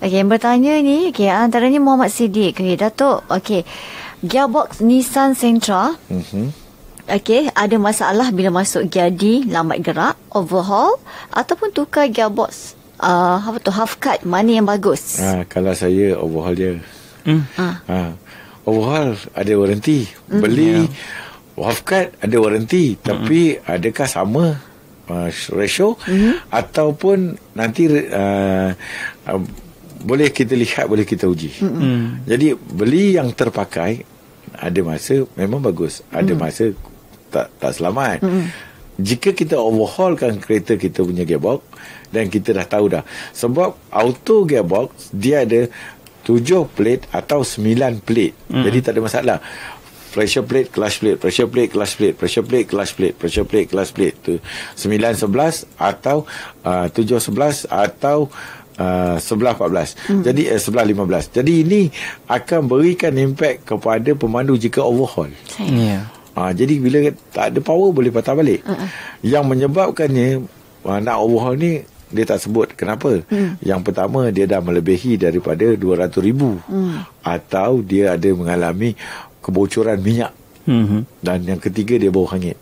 Okey, yang bertanya ni, antaranya Muhammad Siddiq. Okey, Datuk. Okey, gearbox Nissan Sentra. Okey, ada masalah bila masuk gear D, lambat gerak, overhaul ataupun tukar gearbox. Half cut, mana yang bagus? Kalau saya overhaul je. Overhaul ada waranti. Beli half cut ada waranti. Tapi adakah sama ratio ataupun nanti boleh kita lihat, boleh kita uji. Jadi beli yang terpakai, ada masa memang bagus, ada masa tak selamat. Jika kita overhaulkan kereta kita punya gearbox, dan kita dah tahu dah, sebab auto gearbox dia ada 7 plate atau 9 plate. Jadi tak ada masalah. Pressure plate, clutch plate, pressure plate, clutch plate, pressure plate, clutch plate, pressure plate, clutch plate. Tu 9-11 atau 7-11 atau 11-14. Jadi 11-15. Jadi ini akan berikan impact kepada pemandu jika overhaul. Jadi bila tak ada power, boleh patah balik. Yang menyebabkannya nak overhaul ni, dia tak sebut kenapa. Yang pertama, dia dah melebihi daripada 200,000 atau dia ada mengalami kebocoran minyak. Dan yang ketiga, dia bau hangit.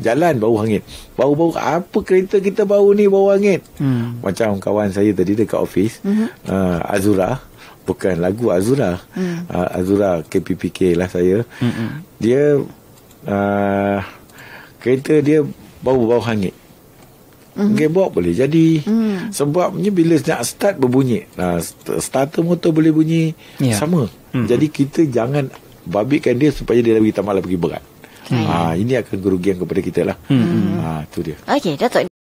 Jalan bau hangit. Bau-bau apa kereta kita bau ni, bau hangit. Macam kawan saya tadi dekat office, Azura, bukan lagu Azura, Azura KPPK lah saya. Dia kereta dia bau hangit. Gearbox boleh jadi. Sebabnya bila nak start berbunyi, starter motor boleh bunyi sama. Jadi kita jangan babitkan dia supaya dia lebih tambah lagi berat. Ini akan kerugian kepada kita lah. Tu dia. Okey, Datuk.